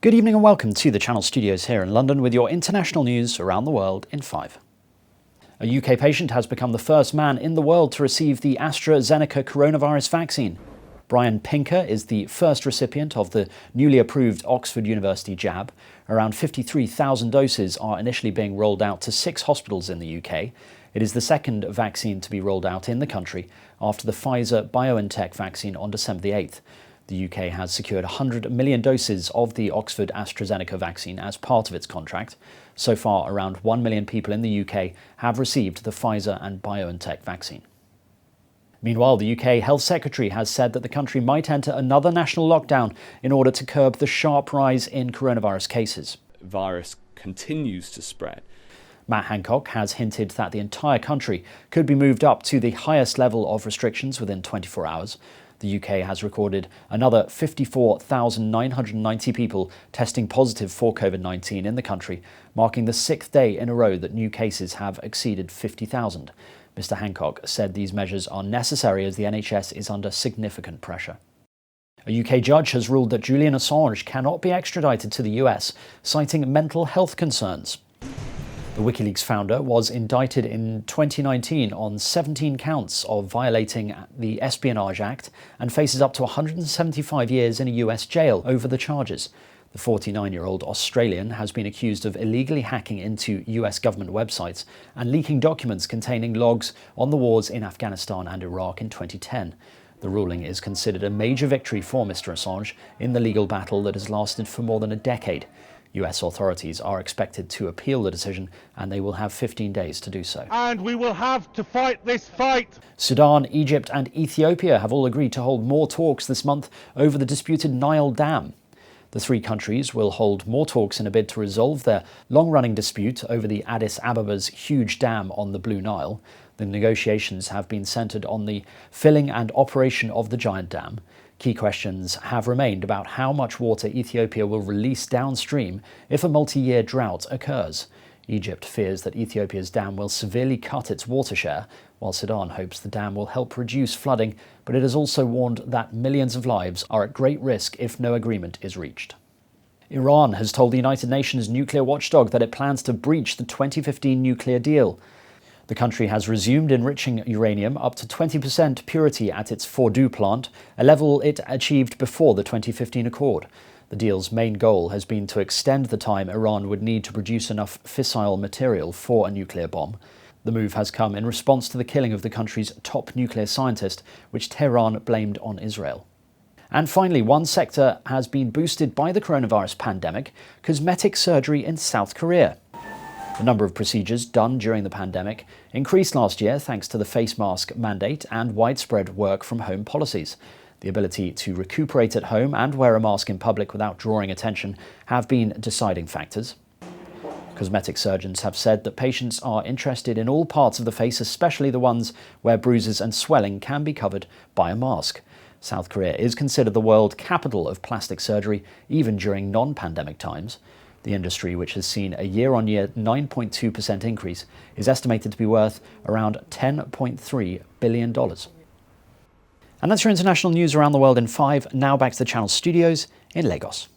Good evening and welcome to the Channel Studios here in London with your international news around the world in 5. A UK patient has become the first man in the world to receive the AstraZeneca coronavirus vaccine. Brian Pinker is the first recipient of the newly approved Oxford University jab. Around 53,000 doses are initially being rolled out to 6 hospitals in the UK. It is the second vaccine to be rolled out in the country after the Pfizer-BioNTech vaccine on December the 8th. The UK has secured 100 million doses of the Oxford AstraZeneca vaccine as part of its contract. So far, around 1 million people in the UK have received the Pfizer and BioNTech vaccine. Meanwhile, the UK Health Secretary has said that the country might enter another national lockdown in order to curb the sharp rise in coronavirus cases. The virus continues to spread. Matt Hancock has hinted that the entire country could be moved up to the highest level of restrictions within 24 hours. The UK has recorded another 54,990 people testing positive for COVID-19 in the country, marking the 6th day in a row that new cases have exceeded 50,000. Mr. Hancock said these measures are necessary as the NHS is under significant pressure. A UK judge has ruled that Julian Assange cannot be extradited to the US, citing mental health concerns. The WikiLeaks founder was indicted in 2019 on 17 counts of violating the Espionage Act and faces up to 175 years in a US jail over the charges. The 49-year-old Australian has been accused of illegally hacking into US government websites and leaking documents containing logs on the wars in Afghanistan and Iraq in 2010. The ruling is considered a major victory for Mr. Assange in the legal battle that has lasted for more than a decade. US authorities are expected to appeal the decision and they will have 15 days to do so. And we will have to fight this fight. Sudan, Egypt and Ethiopia have all agreed to hold more talks this month over the disputed Nile Dam. The 3 countries will hold more talks in a bid to resolve their long-running dispute over the Addis Abeba's huge dam on the Blue Nile. The negotiations have been centred on the filling and operation of the giant dam. Key questions have remained about how much water Ethiopia will release downstream if a multi-year drought occurs. Egypt fears that Ethiopia's dam will severely cut its water share, while Sudan hopes the dam will help reduce flooding, but it has also warned that millions of lives are at great risk if no agreement is reached. Iran has told the United Nations nuclear watchdog that it plans to breach the 2015 nuclear deal. The country has resumed enriching uranium up to 20% purity at its Fordow plant, a level it achieved before the 2015 accord. The deal's main goal has been to extend the time Iran would need to produce enough fissile material for a nuclear bomb. The move has come in response to the killing of the country's top nuclear scientist, which Tehran blamed on Israel. And finally, one sector has been boosted by the coronavirus pandemic: cosmetic surgery in South Korea. The number of procedures done during the pandemic increased last year thanks to the face mask mandate and widespread work from home policies. The ability to recuperate at home and wear a mask in public without drawing attention have been deciding factors. Cosmetic surgeons have said that patients are interested in all parts of the face, especially the ones where bruises and swelling can be covered by a mask. South Korea is considered the world capital of plastic surgery, even during non-pandemic times. The industry, which has seen a year-on-year 9.2% increase, is estimated to be worth around $10.3 billion. And that's your international news around the world in 5. Now back to the Channel Studios in Lagos.